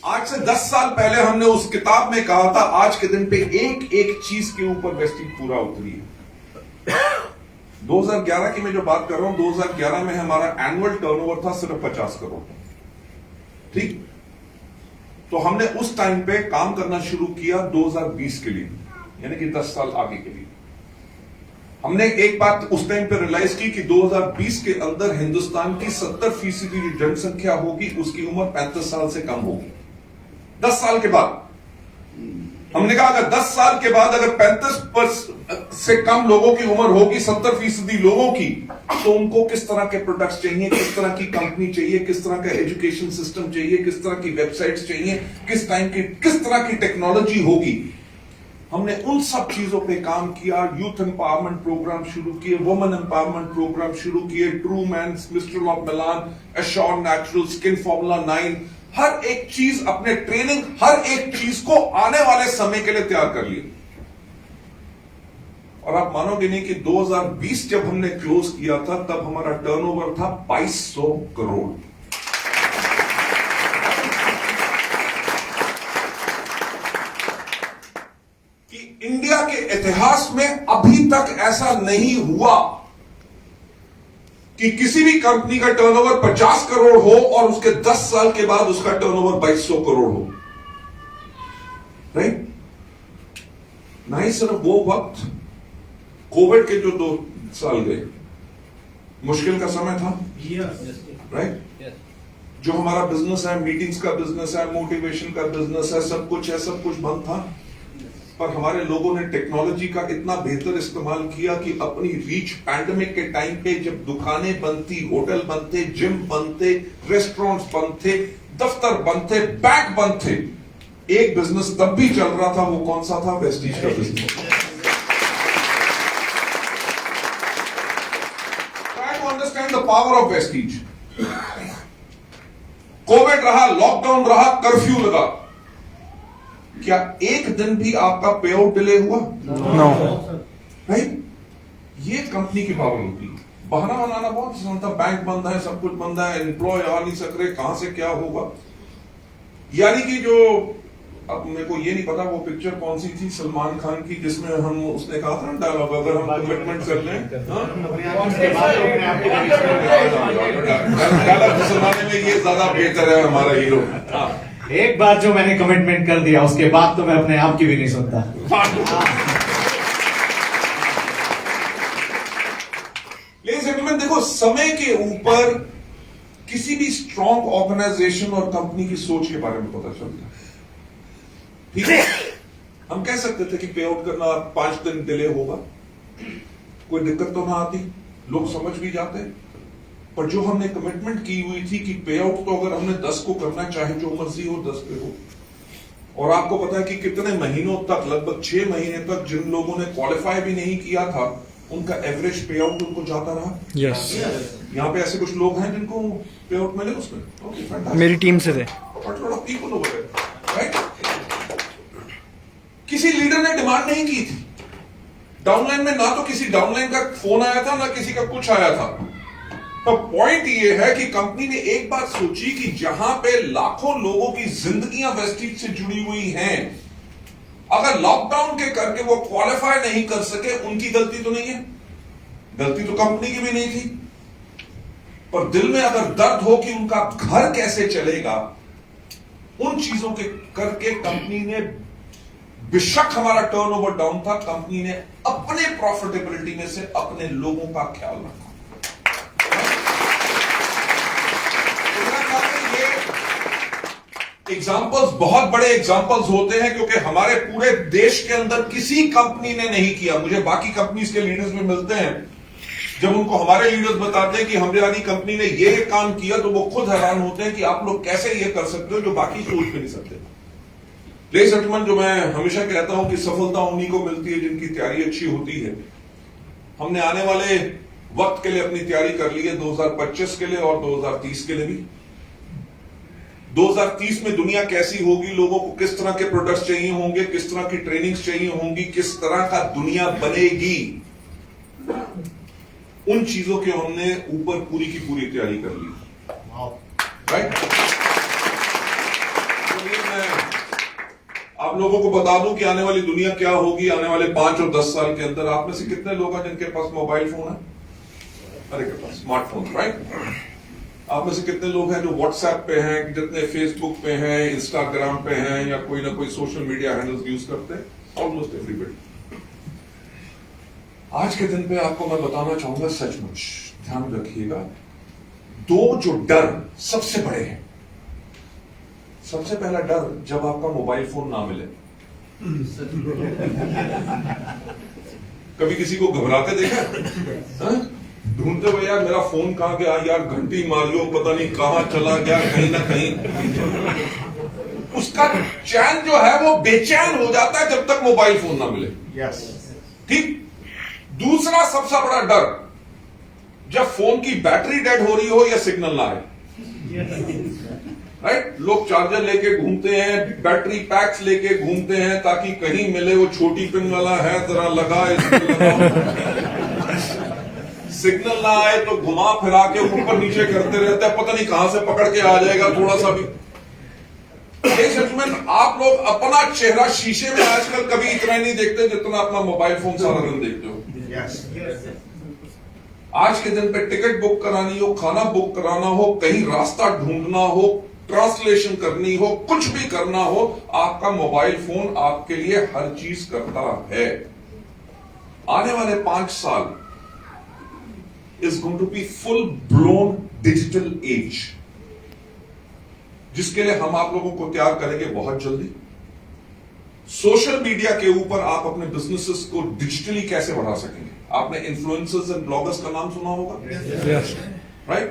आज से 10 साल पहले हमने उस किताब में कहा था, आज के दिन पे एक एक चीज के ऊपर वेस्टिज पूरा उतरी है। 2011 की मैं जो बात कर रहा हूं, 2011 में हमारा एनुअल टर्नओवर था सिर्फ 50 करोड़। ठीक, तो हमने उस टाइम पे काम करना शुरू किया 2020 के लिए, यानी कि 10 साल आगे के लिए। हमने एक बात उस टाइम पे रियलाइज की कि 2020 के अंदर हिंदुस्तान की 70% जो जनसंख्या होगी उसकी उम्र 35 साल से कम होगी। 10 साल के बाद हमने कहा अगर 10 साल के बाद अगर 35 से कम लोगों की उम्र होगी, 70% लोगों की, तो उनको किस तरह के प्रोडक्ट्स चाहिए, किस तरह की कंपनी चाहिए, किस तरह का एजुकेशन सिस्टम चाहिए, किस तरह की वेबसाइट्स चाहिए, किस तरह की टेक्नोलॉजी होगी। हमने उन सब चीजों पे काम किया। यूथ एम्पावरमेंट प्रोग्राम शुरू किए, वुमेन एम्पावरमेंट प्रोग्राम शुरू किए, true man, mister of Milan, assure natural, skin formula 9, हर एक चीज अपने ट्रेनिंग, हर एक चीज को आने वाले समय के लिए तैयार कर लिया। और आप मानोगे नहीं कि 2020 जब हमने क्लोज किया था तब हमारा टर्नओवर था 2200 करोड़। कि इंडिया के इतिहास में अभी तक ऐसा नहीं हुआ कि किसी भी कंपनी का टर्नओवर 50 करोड़ हो और उसके 10 साल के बाद उसका टर्नओवर 2200 करोड़ हो। राइट? नहीं सिर्फ वो वक्त, कोविड के जो 2 साल गए, मुश्किल का समय था। राइट? जो हमारा बिजनेस है, मीटिंग्स का बिजनेस है, मोटिवेशन का बिजनेस है, सब कुछ बंद था, पर हमारे लोगों ने टेक्नोलॉजी का इतना बेहतर इस्तेमाल किया कि अपनी रीच, पैंडेमिक के टाइम पे जब दुकानें बंद थी, होटल बंद थे, जिम बंद थे, रेस्टोरेंट्स बंद थे, दफ्तर बंद थे, बैंक बंद थे, एक बिजनेस तब भी चल रहा था। वो कौन सा था? वेस्टीज का बिजनेस। Try to understand the power of Vestige. Covid रहा, लॉकडाउन रहा, कर्फ्यू लगा, क्या एक दिन भी आपका पे आउट डिले हुआ? नो। राइट? ये कंपनी की पावर होती है। बहाना बनाना बहुत आसान था, बैंक बंद है, सब कुछ बंद है, एम्प्लॉय आ नहीं सक रहे, कहां से क्या होगा। यानी कि जो, अब मेरे को ये नहीं पता वो पिक्चर कौन सी थी सलमान खान की जिसमें उसने कहा था ना डायलॉग, अगर हम कमिटमेंट कर लें, डायलॉग फसलवाने में ये ज्यादा बेहतर है हमारा हीरो। एक बार जो मैंने कमिटमेंट कर दिया उसके बाद तो मैं अपने आप की भी नहीं सुनता। लेकिन देखो, समय के ऊपर किसी भी स्ट्रॉन्ग ऑर्गेनाइजेशन और कंपनी की सोच के बारे में पता चलता है। ठीक है, हम कह सकते थे कि पे आउट करना 5 दिन डिले होगा, कोई दिक्कत तो ना आती, लोग समझ भी जाते। पर जो हमने कमिटमेंट की हुई थी कि पे आउट तो अगर हमने 10 को करना, चाहे जो मर्जी हो 10 पे हो। और आपको पता है कि कितने महीनों तक, लगभग 6 महीने तक जिन लोगों ने क्वालिफाई भी नहीं किया था, उनका एवरेज पे आउट उनको जाता रहा। यस। यहाँ पे ऐसे कुछ लोग हैं जिनको पे आउट मिले उसमें। Okay, मेरी टीम से थे। किसी लीडर ने डिमांड नहीं की थी डाउनलाइन में, ना तो किसी डाउनलाइन का फोन आया था, ना किसी का कुछ आया था। तो पॉइंट ये है कि कंपनी ने एक बात सोची कि जहां पे लाखों लोगों की जिंदगियां वेस्टीज से जुड़ी हुई हैं, अगर लॉकडाउन के करके वो क्वालिफाई नहीं कर सके, उनकी गलती तो नहीं है, गलती तो कंपनी की भी नहीं थी, पर दिल में अगर दर्द हो कि उनका घर कैसे चलेगा, उन चीजों के करके कंपनी ने, बेशक हमारा टर्नओवर डाउन था, कंपनी ने अपने प्रॉफिटेबिलिटी में से अपने लोगों का ख्याल रखा। एग्जाम्पल्स बहुत बड़े एग्जाम्पल्स होते हैं, क्योंकि हमारे पूरे देश के अंदर किसी कंपनी ने नहीं किया। मुझे बाकी कंपनीज के लीडर्स भी मिलते हैं, जब उनको हमारे लीडर्स बताते हैं कि हमारी कंपनी ने ये काम किया, तो वो खुद हैरान होते हैं कि आप लोग कैसे ये कर सकते हो जो बाकी सोच भी नहीं सकते। लेडीज एंड जेंटलमैन, जो मैं हमेशा कहता हूं कि सफलता उन्हीं को मिलती है जिनकी तैयारी अच्छी होती है। हमने आने वाले वक्त के लिए अपनी तैयारी कर ली है, 2025 के लिए और 2030 के लिए भी। 2030 में दुनिया कैसी होगी, लोगों को किस तरह के प्रोडक्ट्स चाहिए होंगे, किस तरह की ट्रेनिंग्स चाहिए होंगी, किस तरह का दुनिया बनेगी, उन चीजों के हमने ऊपर पूरी की पूरी तैयारी कर ली। राइट? मैं आप लोगों को बता दूं कि आने वाली दुनिया क्या होगी आने वाले 5 और 10 साल के अंदर। आप में से कितने लोग हैं जिनके पास मोबाइल फोन है? अरे के पास स्मार्टफोन, राइट? आप में से कितने लोग हैं जो व्हाट्सएप पे हैं, जितने फेसबुक पे हैं, इंस्टाग्राम पे हैं, या कोई ना कोई सोशल मीडिया हैंडल्स यूज करते हैं? Almost everybody. आज के दिन पे आपको मैं बताना चाहूंगा, सचमुच ध्यान रखिएगा, 2 जो डर सबसे बड़े हैं। सबसे पहला डर, जब आपका मोबाइल फोन ना मिले। कभी किसी को घबराते देखा? ढूंढते हुए, यार मेरा फोन कहां गया, यार घंटी मारियो, पता नहीं कहां चला गया, कहीं ना कहीं। उसका चैन जो है वो बेचैन हो जाता है जब तक मोबाइल फोन ना मिले। ठीक? दूसरा सबसे बड़ा डर, जब फोन की बैटरी डेड हो रही हो या सिग्नल ना आए। राइट? लोग चार्जर लेके घूमते हैं, बैटरी पैक्स लेके घूमते हैं, ताकि कहीं मिले वो छोटी पिन वाला है, जरा लगा, सिग्नल ना आए तो घुमा फिरा के ऊपर नीचे करते रहते हैं, पता नहीं कहां से पकड़ के आ जाएगा थोड़ा सा भी। आप लोग अपना चेहरा शीशे में आजकल कभी इतना नहीं देखते जितना अपना मोबाइल फोन सारा दिन देखते हो। आज के दिन पे टिकट बुक करानी हो, खाना बुक कराना हो, कहीं रास्ता ढूंढना हो, ट्रांसलेशन करनी हो, कुछ भी करना हो, आपका मोबाइल फोन आपके लिए हर चीज करता है। आने वाले 5 साल is going to be full blown digital age, जिसके लिए हम आप लोगों को तैयार करेंगे बहुत जल्दी। सोशल मीडिया के ऊपर आप अपने बिजनेसेस को डिजिटली कैसे बढ़ा सकेंगे। आपने इन्फ्लुएंसर्स एंड ब्लॉगर्स का नाम सुना होगा, राइट?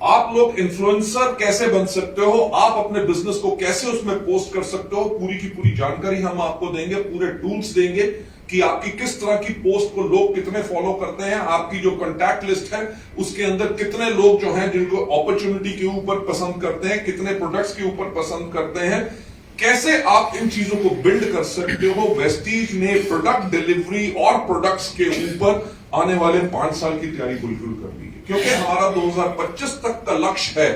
आप लोग इन्फ्लुएंसर कैसे बन सकते हो, आप अपने बिजनेस को कैसे उसमें पोस्ट कर सकते हो, पूरी की पूरी जानकारी हम आपको देंगे, पूरे टूल्स देंगे कि आपकी किस तरह की पोस्ट को लोग कितने फॉलो करते हैं, आपकी जो कॉन्टैक्ट लिस्ट है उसके अंदर कितने लोग जो हैं जिनको अपॉर्चुनिटी के ऊपर पसंद करते हैं, कितने प्रोडक्ट्स के ऊपर पसंद करते हैं, कैसे आप इन चीजों को बिल्ड कर सकते हो। वेस्टीज ने प्रोडक्ट डिलीवरी और प्रोडक्ट्स के ऊपर आने वाले 5 साल की तैयारी बिल्कुल कर ली है, क्योंकि हमारा 2025 तक का लक्ष्य है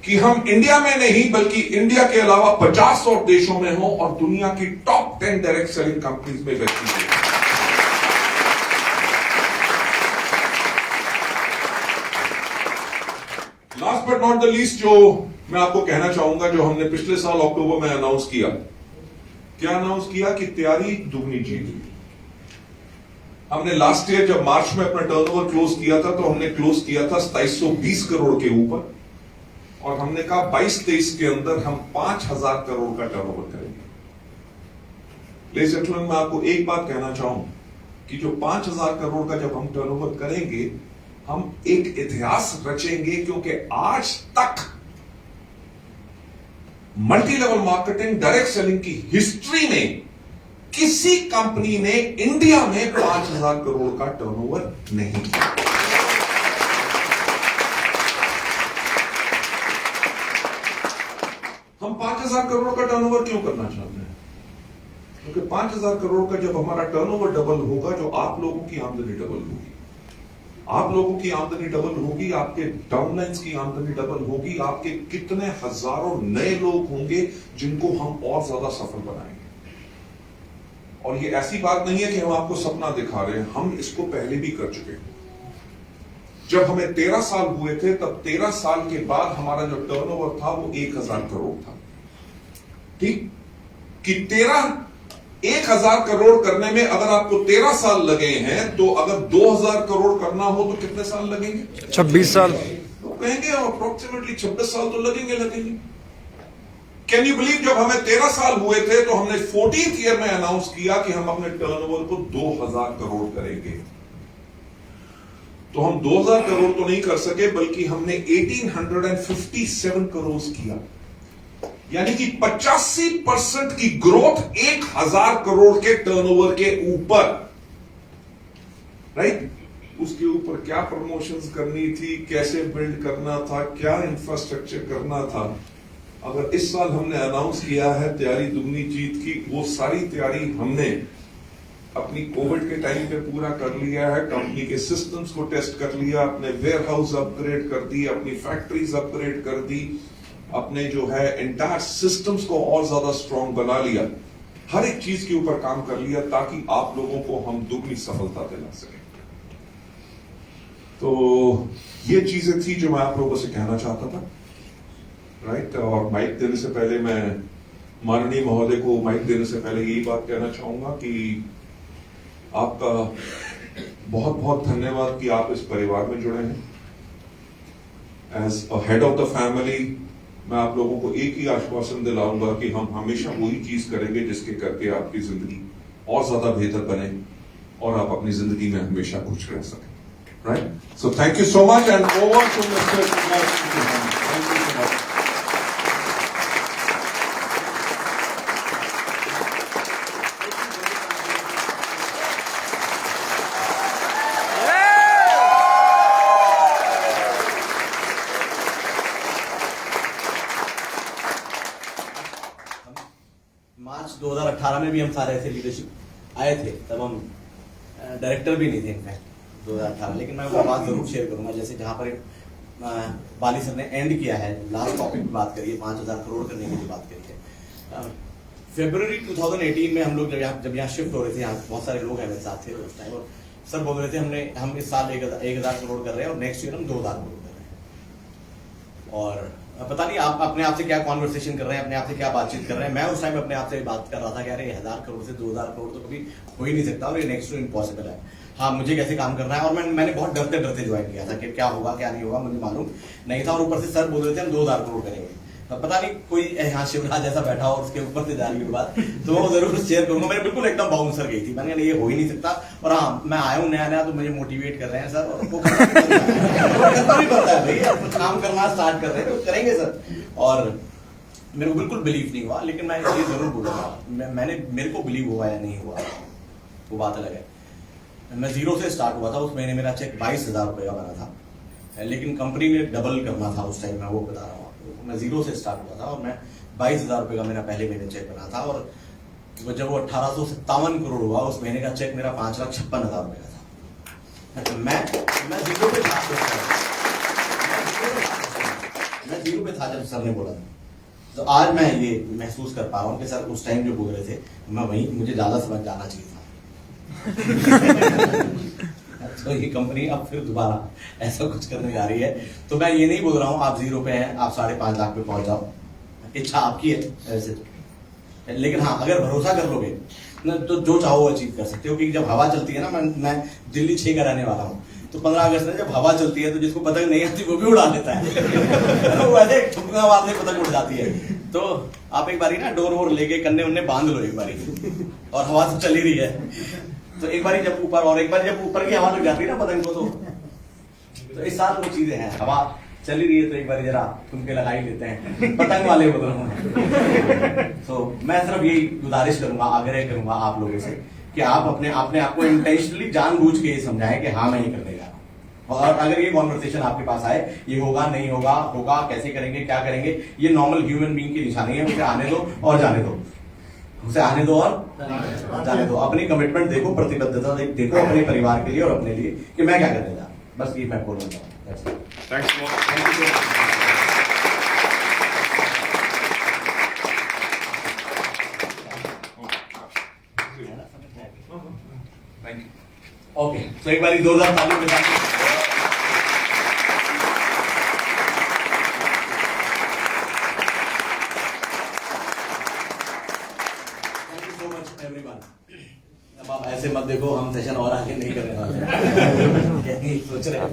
कि हम इंडिया में नहीं बल्कि इंडिया के अलावा 50 और देशों में हो और दुनिया की टॉप 10 डायरेक्ट सेलिंग कंपनीज में व्यक्ति हो। Last but not the least, जो मैं आपको कहना चाहूंगा, जो हमने पिछले साल अक्टूबर में अनाउंस किया, क्या अनाउंस किया कि तैयारी दुगनी चीज। हमने लास्ट ईयर जब मार्च में अपना टर्नओवर क्लोज किया था, तो हमने क्लोज किया था 2720 करोड़ के ऊपर, और हमने कहा 22-23 के अंदर हम 5000 करोड़ का टर्नओवर करेंगे। लेडीज एंड जेंटलमैन, मैं आपको एक बात कहना चाहूं कि जो 5000 करोड़ का जब हम टर्नओवर करेंगे, हम एक इतिहास रचेंगे, क्योंकि आज तक multi level marketing direct selling की हिस्ट्री में किसी कंपनी ने इंडिया में 5000 करोड़ का टर्नओवर नहीं किया। हम 5000 करोड़ का टर्नओवर क्यों करना चाहते हैं? क्योंकि 5000 करोड़ का जब हमारा टर्नओवर डबल होगा, जो आप लोगों की आमदनी डबल होगी, आप लोगों की आमदनी डबल होगी, आपके डाउनलाइंस की आमदनी डबल होगी, आपके कितने हजारों नए लोग होंगे जिनको हम और ज्यादा सफल बनाएंगे। और ये ऐसी बात नहीं है कि हम आपको सपना दिखा रहे हैं, हम इसको पहले भी कर चुके हैं। जब हमें 13 साल हुए थे तब 13 साल के बाद हमारा जो टर्नओवर था वो 1000 करोड़ था। ठीक कि 1000 करोड़ करने में अगर आपको 13 साल लगे हैं तो अगर 2000 करोड़ करना हो तो कितने साल लगेंगे? 26 साल। तो कहेंगे अप्रोक्सीमेटली 26 साल तो लगेंगे। कैन यू बिलीव, जब हमें 13 साल हुए थे तो हमने 14th ईयर में अनाउंस किया कि हम अपने टर्नओवर को 2000 करोड़ करेंगे। तो हम 2000 करोड़ तो नहीं कर सके, बल्कि हमने 1857 करोड़ किया, यानी कि 85% की ग्रोथ 1000 करोड़ के टर्नओवर के ऊपर। राइट? उसके ऊपर क्या प्रमोशंस करनी थी, कैसे बिल्ड करना था, क्या इंफ्रास्ट्रक्चर करना था। अगर इस साल हमने अनाउंस किया है तैयारी दुगनी जीत की, वो सारी तैयारी हमने अपनी कोविड के टाइम पे पूरा कर लिया है। कंपनी के सिस्टम्स को टेस्ट कर लिया, अपने वेयर हाउस अपग्रेड कर दी, अपनी फैक्ट्रीज अपग्रेड कर दी, अपने जो है एंटायर सिस्टम्स को और ज्यादा स्ट्रांग बना लिया। हर एक चीज के ऊपर काम कर लिया ताकि आप लोगों को हम दुगनी सफलता दिला सकें। तो ये चीजें थी जो मैं आप लोगों से कहना चाहता था। राइट? और माइक देने से पहले मैं माननीय महोदय को माइक देने से पहले यही बात कहना चाहूंगा कि आपका बहुत बहुत धन्यवाद कि आप इस परिवार में जुड़े हैं। As a head of the family मैं आप लोगों को एक ही आश्वासन दिलाऊंगा कि हम हमेशा वही चीज करेंगे जिसके करके आपकी जिंदगी और ज्यादा बेहतर बने और आप अपनी जिंदगी में हमेशा खुश रह सकें। Right? So thank you so much and over to mister Kumar. Thank you so much. March 2018 में भी हम सारे ऐसे लीडरशिप आए थे, तब हम डायरेक्टर भी नहीं थे इनफैक्ट 2018। लेकिन मैं वो बात जरूर शेयर करूंगा, जैसे जहां पर बाली सर ने एंड किया है, लास्ट टॉपिक की बात करिए, 5000 करोड़ करने की बात करिए। फरवरी 2018 में हम लोग जब यहाँ शिफ्ट हो रहे थे, यहाँ बहुत सारे लोग हैं मेरे साथ थे उस टाइम, और सर बोल रहे थे हम इस साल 1000 करोड़ कर रहे हैं और नेक्स्ट ईयर हम 2000 करोड़ कर रहे हैं। और पता नहीं आप अपने आप से क्या कॉन्वर्सेशन कर रहे हैं, अपने आप से क्या बातचीत कर रहे हैं। मैं उस टाइम अपने आप से बात कर रहा था कि अरे 1000 करोड़ से 2000 करोड़ तो कभी हो ही नहीं सकता और ये नेक्स्ट टू इम्पॉसिबल है। हाँ, मुझे कैसे काम करना है, और मैंने बहुत डरते डरते ज्वाइन किया था कि क्या होगा क्या नहीं होगा मुझे मालूम नहीं था। और ऊपर से सर बोल रहे थे हम 2000 करोड़ करेंगे। पता नहीं कोई यहाँ शिवराज जैसा बैठा हो और उसके ऊपर से जाने के बाद तो वो जरूर शेयर करूंगा। मैंने बिल्कुल एकदम बाउंसर गई थी, मैंने कहा ये हो ही नहीं सकता। और हाँ, मैं आया हूँ नया तो मुझे मोटिवेट कर रहे हैं सर, और वो करना भी पड़ता है भैया, काम करना स्टार्ट कर रहे हैं तो करेंगे सर। और मेरे को बिल्कुल बिलीव नहीं हुआ, लेकिन मैं ये जरूर बोलूंगा मेरे को बिलीव हुआ या नहीं हुआ वो बात अलग है। मैं जीरो से स्टार्ट हुआ था, उस महीने मेरा चेक 22,000 रुपये का बना था, लेकिन कंपनी ने डबल करना था उस टाइम, मैं वो बता रहा हूँ। मैं जीरो से स्टार्ट हुआ था और मैं 22,000 रुपये का मेरा पहले महीने चेक बना था, और जब वो 1857 करोड़ हुआ उस महीने का चेक मेरा 5,56,000 रुपये का था। मैं जीरो पे था, मैं जीरो पे था जब सर ने बोला। तो आज मैं ये महसूस कर पा रहा हूँ कि सर उस टाइम जो बोल रहे थे मैं वहीं, मुझे ज्यादा समझ जाना चाहिए था। तो ये कंपनी अब फिर दोबारा ऐसा कुछ करने जा रही है। तो मैं ये नहीं बोल रहा हूँ आप जीरो पे हैं, आप 5.5 लाख पे पहुंच जाओ, इच्छा आपकी है ऐसे। लेकिन हाँ, अगर भरोसा कर लोगे ना तो जो चाहो वो अचीव कर सकते हो। क्योंकि जब हवा चलती है ना, मैं दिल्ली 6 का रहने वाला हूँ, तो 15 अगस्त में जब हवा चलती है तो जिसको पतंग नहीं आती वो भी उड़ा लेता है। वो ऐसे ठुमका मारने पतंग उड़ जाती है। तो आप एक बारी ना डोर वोर लेके कन्ने उन्ने बांध लो एक बारी, और हवा तो चल ही रही है तो एक बारी जब ऊपर, और एक बार जब ऊपर की हवा लग जाती है ना पतंग को, तो इस साथ वो चीजें हैं। हवा चल ही रही है तो एक बार जरा ठुमके लगा ही लेते हैं, पतंग वाले बोल रहा हूँ। तो मैं सिर्फ यही गुजारिश करूंगा, आग्रह करूंगा आप लोगों से कि आप अपने आप को इंटेंशनली जानबूझ के ये समझाएं कि हाँ मैं ये करने जा रहा हूँ। और अगर ये कॉन्वर्सेशन आपके पास आए, ये होगा नहीं होगा, होगा कैसे करेंगे क्या करेंगे, ये नॉर्मल ह्यूमन बीइंग की निशानी है। उसे आने दो और जाने दो, उसे आने दो और जाने दो। अपनी कमिटमेंट देखो, प्रतिबद्धता देखो अपने परिवार के लिए और अपने लिए कि मैं क्या करने जा रहा हूँ। बस ये मैं बोलना चाहूँ। ओके, तो एक बार 2000 तालियों के साथ अब देखो हम सेशन और आगे नहीं करने वाले हैं। सोच रहे हैं